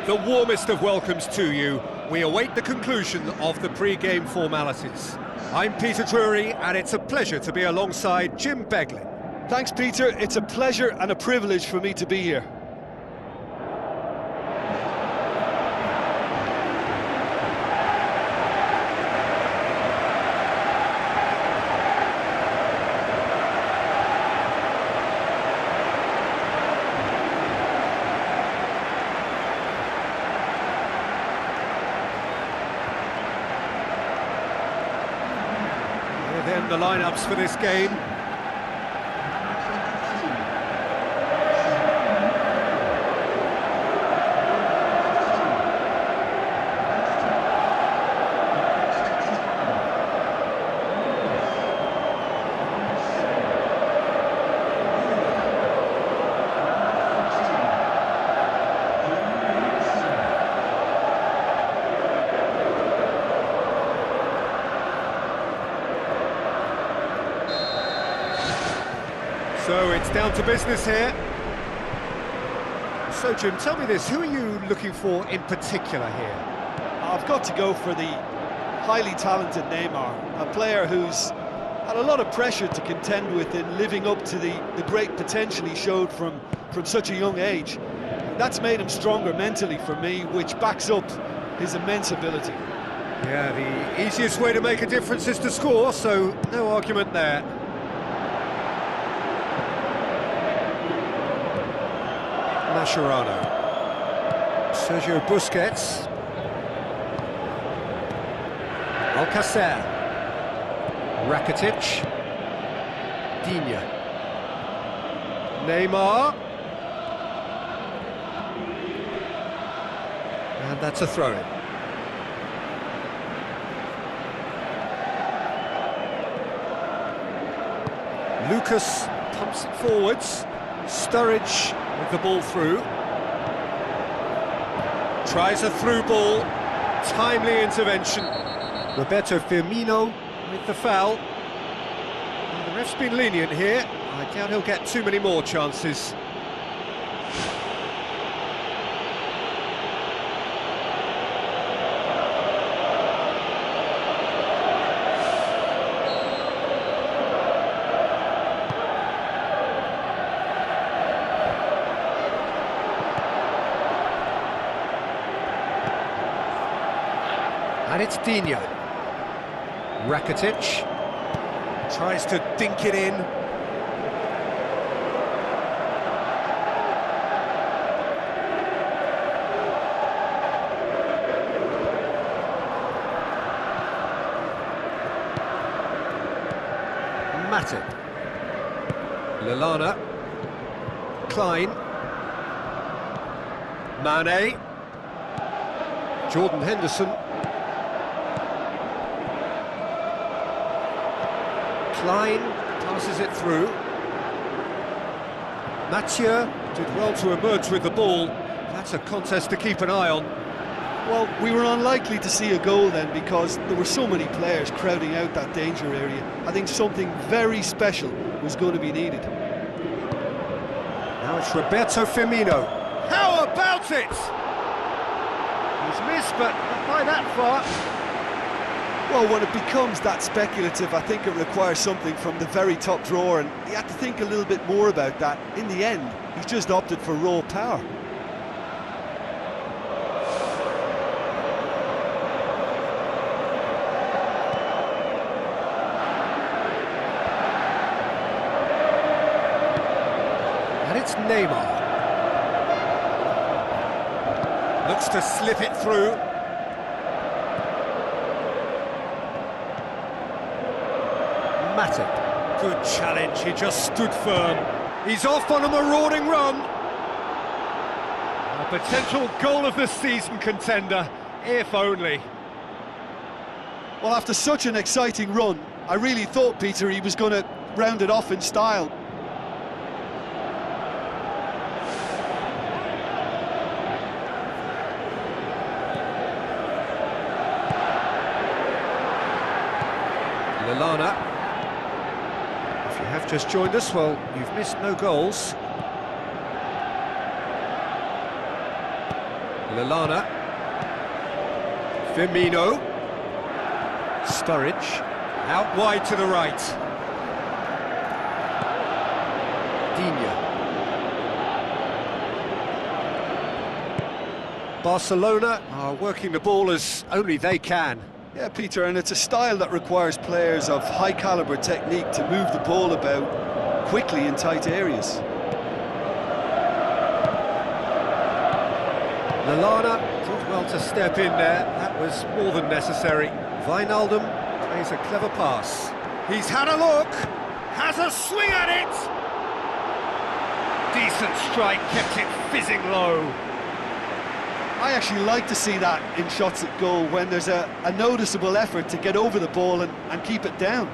The warmest of welcomes to you. We await the conclusion of the pre-game formalities. I'm Peter Drury, and it's a pleasure to be alongside Jim Beglin. Thanks, Peter. It's a pleasure and a privilege for me to be here. Then the lineups for this game. So it's down to business here. So Jim, tell me this, who are you looking for in particular here? I've got to go for the highly talented Neymar, a player who's had a lot of pressure to contend with in living up to the great potential he showed from such a young age. That's made him stronger mentally for me, which backs up his immense ability. Yeah, the easiest way to make a difference is to score, so no argument there. Mascherano, Sergio Busquets, Alcacer, Rakitic, Digne, Neymar, and that's a throw-in. Lucas pumps it forwards, Sturridge with the ball through, tries a through ball, timely intervention. Roberto Firmino with the foul. And the ref's been lenient here. I doubt he'll get too many more chances. And it's Digne. Rakitic tries to dink it in. Matip. Lallana. Klein. Mane. Jordan Henderson. Klein passes it through. Mathieu did well to emerge with the ball. That's a contest to keep an eye on. Well, we were unlikely to see a goal then because there were so many players crowding out that danger area. I think something very special was going to be needed. Now it's Roberto Firmino. How about it? He's missed, but not by that far. Well, when it becomes that speculative, I think it requires something from the very top drawer, and he had to think a little bit more about that. In the end, he's just opted for raw power. And it's Neymar. Looks to slip it through. Matip. Good challenge, he just stood firm. He's off on a marauding run. A potential goal of the season contender, if only. Well, after such an exciting run, I really thought, Peter, he was going to round it off in style. Lallana. If you have just joined us, well, you've missed no goals. Lallana. Firmino. Sturridge. Out wide to the right. Digne. Barcelona are working the ball as only they can. Yeah, Peter, and it's a style that requires players of high-caliber technique to move the ball about quickly in tight areas. Lallana did well to step in there. That was more than necessary. Wijnaldum plays a clever pass. He's had a look, has a swing at it. Decent strike, kept it fizzing low. I actually like to see that in shots at goal, when there's a noticeable effort to get over the ball and keep it down.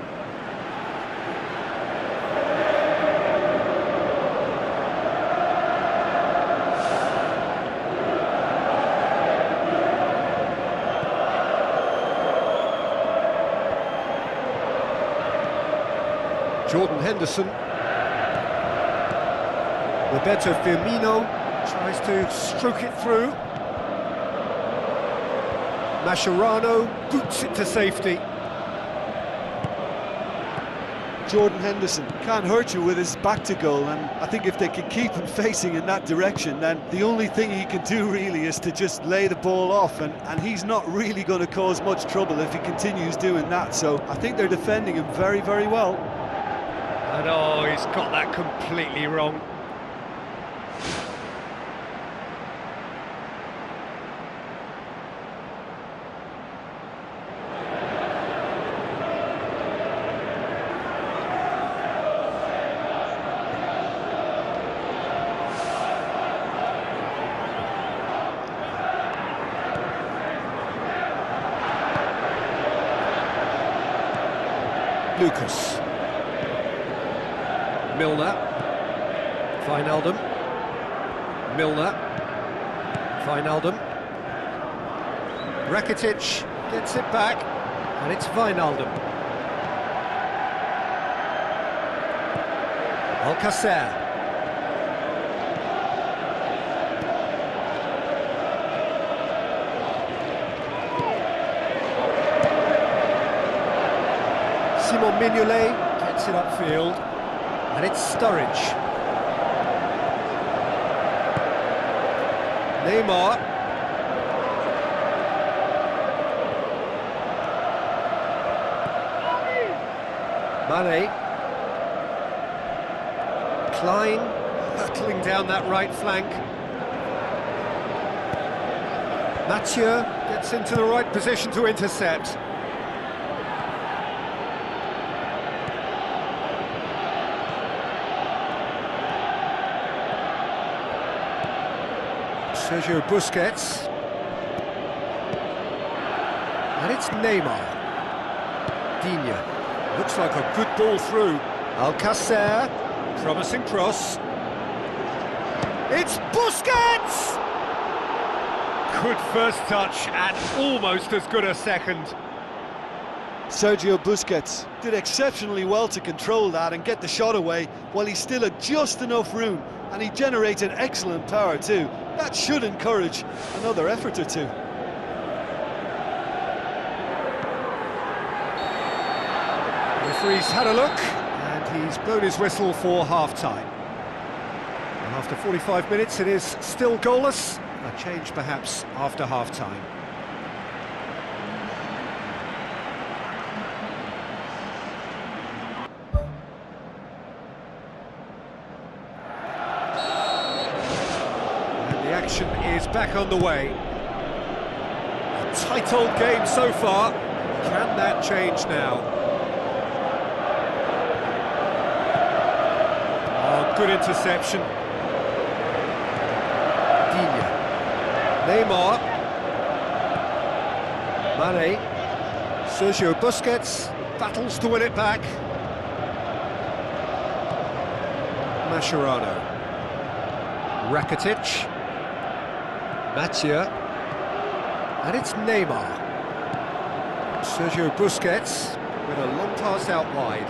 Jordan Henderson. Roberto Firmino tries to stroke it through. Mascherano boots it to safety. Jordan Henderson can't hurt you with his back to goal, and I think if they can keep him facing in that direction, then the only thing he can do really is to just lay the ball off, and he's not really going to cause much trouble if he continues doing that. So I think they're defending him very, very well. And oh, he's got that completely wrong. Lucas. Milner. Wijnaldum. Milner. Wijnaldum. Rakitic gets it back, and it's Wijnaldum. Alcacer. Simon Mignolet gets it upfield, and it's Sturridge. Neymar. Mane. Klein hurtling down that right flank. Mathieu gets into the right position to intercept. Sergio Busquets. And it's Neymar. Digne. Looks like a good ball through. Alcacer. Promising cross. It's Busquets! Good first touch and almost as good a second. Sergio Busquets did exceptionally well to control that and get the shot away while he still had just enough room, and he generated excellent power too. That should encourage another effort or two. The referee's had a look and he's blown his whistle for half-time. And after 45 minutes it is still goalless. A change perhaps after half-time. Action is back on the way. A tight old game so far. Can that change now? Oh, good interception. Digne. Neymar. Mane. Sergio Busquets battles to win it back. Mascherano. Rakitic. Mathieu, and it's Neymar. Sergio Busquets with a long pass out wide.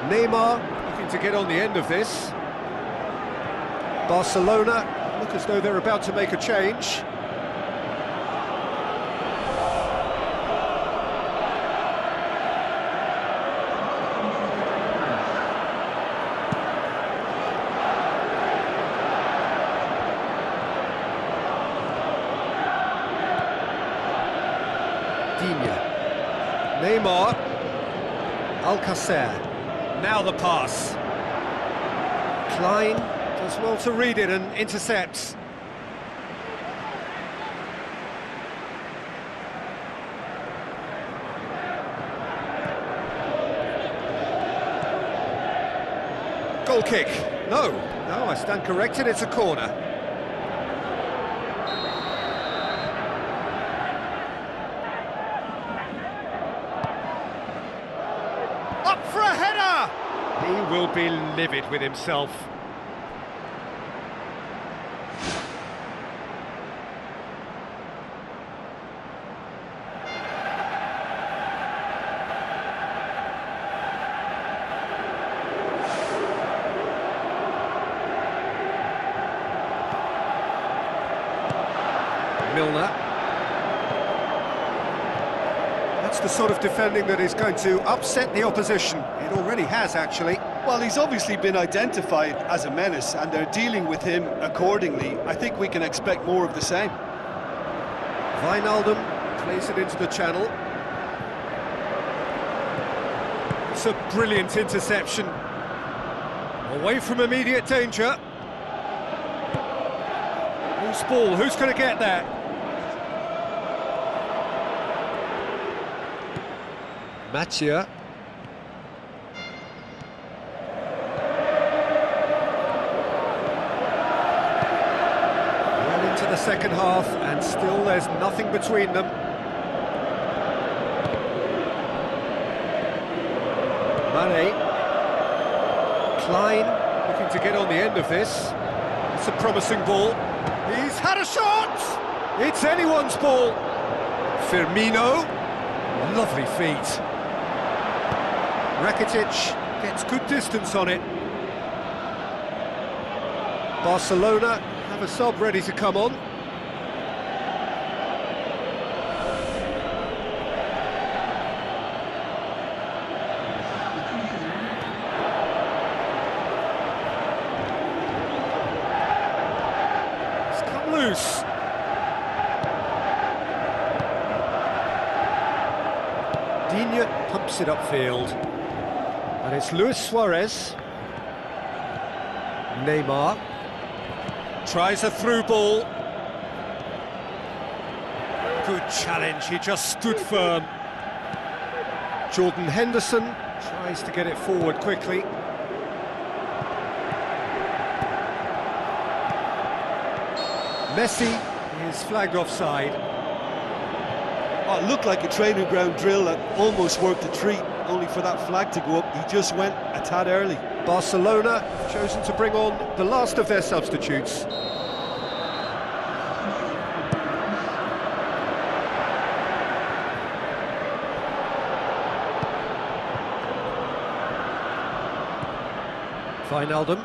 Neymar looking to get on the end of this. Barcelona look as though they're about to make a change. Digne. Neymar. Alcacer. Now the pass. Klein does well to read it and intercepts. Goal kick. No, I stand corrected, it's a corner. Up for a header! He will be livid with himself. Milner. That's the sort of defending that is going to upset the opposition. It already has, actually. Well, he's obviously been identified as a menace, and they're dealing with him accordingly. I think we can expect more of the same. Wijnaldum plays it into the channel. It's a brilliant interception. Away from immediate danger. Who's ball? Who's going to get that? Mathieu. Well into the second half, and still there's nothing between them. Mane. Klein looking to get on the end of this. It's a promising ball. He's had a shot! It's anyone's ball. Firmino. Lovely feet. Rakitic gets good distance on it. Barcelona have a sub ready to come on. It's come loose. Digne pumps it upfield. And it's Luis Suarez. Neymar. Tries a through ball. Good challenge, he just stood firm. Jordan Henderson tries to get it forward quickly. Messi is flagged offside. Oh, it looked like a training ground drill that almost worked a treat, only for that flag to go up. He just went a tad early. Barcelona have chosen to bring on the last of their substitutes. Wijnaldum.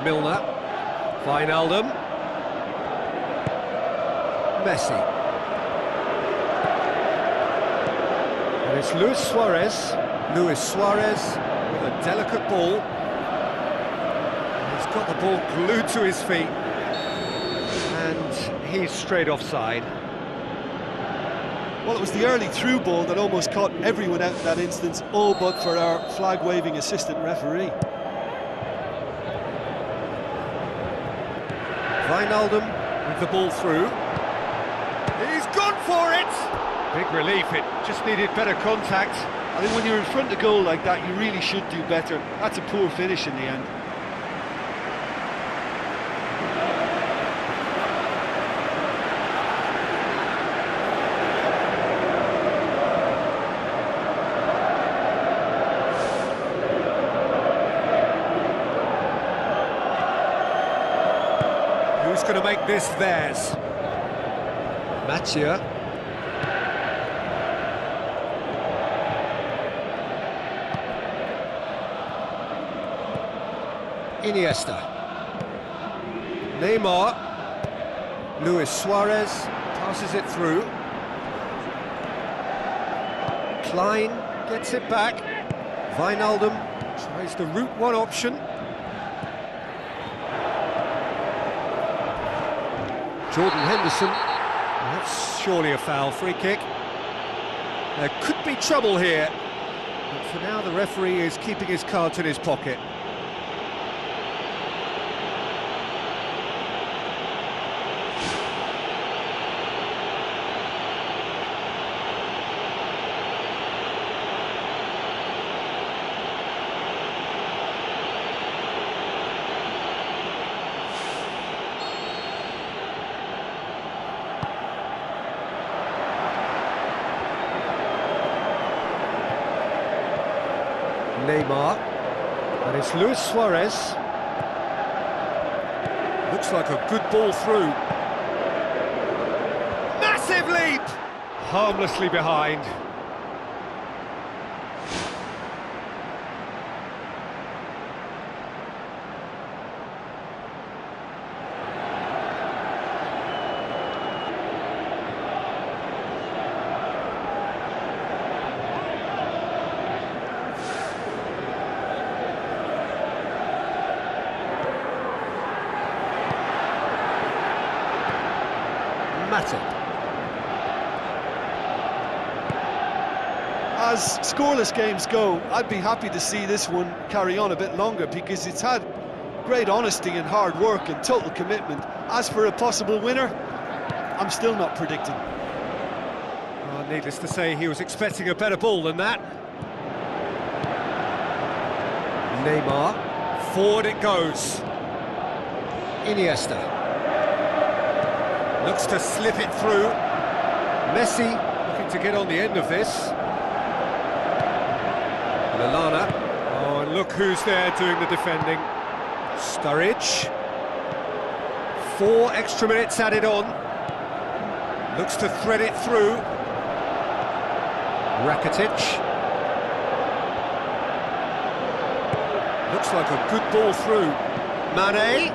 Milner. Wijnaldum. Messi. And it's Luis Suarez. Luis Suarez with a delicate ball. He's got the ball glued to his feet. And he's straight offside. Well, it was the early through ball that almost caught everyone out in that instance, all but for our flag-waving assistant referee. Wijnaldum with the ball through. He's gone for it! Big relief, it just needed better contact. I think when you're in front of goal like that, you really should do better. That's a poor finish in the end. Who's going to make this theirs? Mathieu. Iniesta. Neymar. Luis Suarez passes it through. Klein gets it back. Wijnaldum tries the route one option. Jordan Henderson. That's surely a foul. Free kick. There could be trouble here, but for now the referee is keeping his cards in his pocket. Neymar, and it's Luis Suarez. Looks like a good ball through. Massive leap! Harmlessly behind. As scoreless games go, I'd be happy to see this one carry on a bit longer because it's had great honesty and hard work and total commitment. As for a possible winner, I'm still not predicting. Oh, needless to say, he was expecting a better ball than that. Neymar, forward it goes. Iniesta. Looks to slip it through. Messi looking to get on the end of this. Lallana. Oh, and look who's there doing the defending. Sturridge. 4 extra minutes added on. Looks to thread it through. Rakitic. Looks like a good ball through. Mane.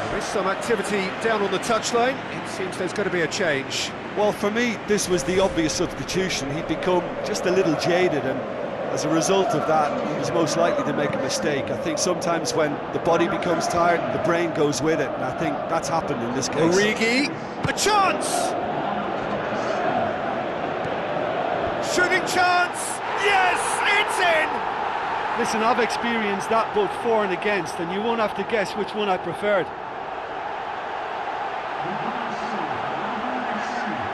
There is some activity down on the touchline. It seems there's going to be a change. Well, for me, this was the obvious substitution. He'd become just a little jaded, and as a result of that, he was most likely to make a mistake. I think sometimes when the body becomes tired, the brain goes with it, and I think that's happened in this case. Origi, a chance! Shooting chance! Yes, it's in! Listen, I've experienced that both for and against, and you won't have to guess which one I preferred.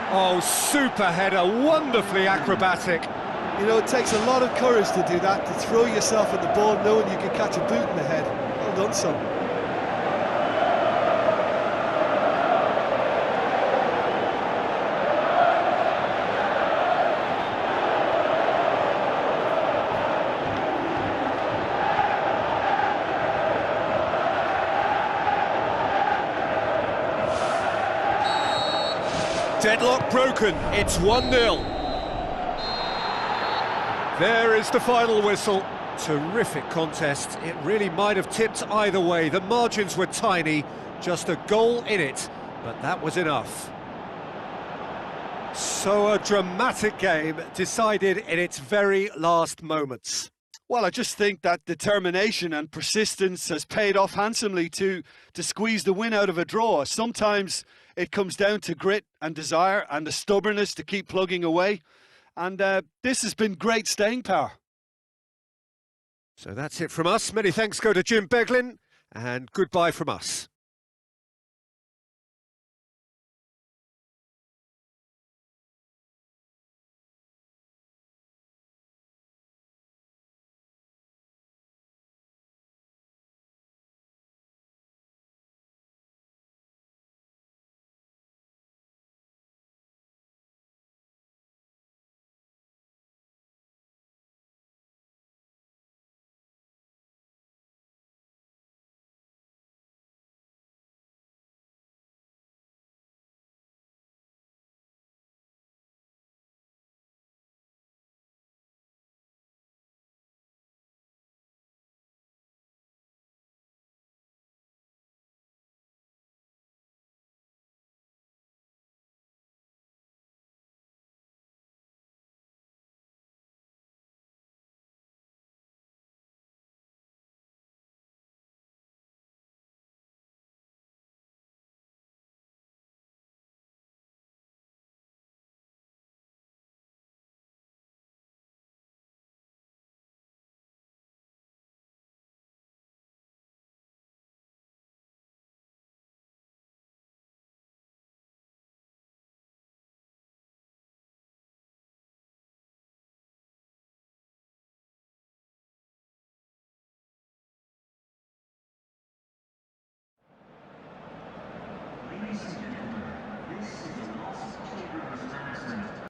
Oh, super header, wonderfully acrobatic. You know, it takes a lot of courage to do that, to throw yourself at the ball knowing you can catch a boot in the head. Well done, son. Deadlock broken, it's 1-0. There is the final whistle. Terrific contest. It really might have tipped either way. The margins were tiny, just a goal in it, but that was enough. So a dramatic game decided in its very last moments. Well, I just think that determination and persistence has paid off handsomely to squeeze the win out of a draw. Sometimes it comes down to grit and desire and the stubbornness to keep plugging away. And this has been great staying power. So that's it from us. Many thanks go to Jim Beglin, and goodbye from us.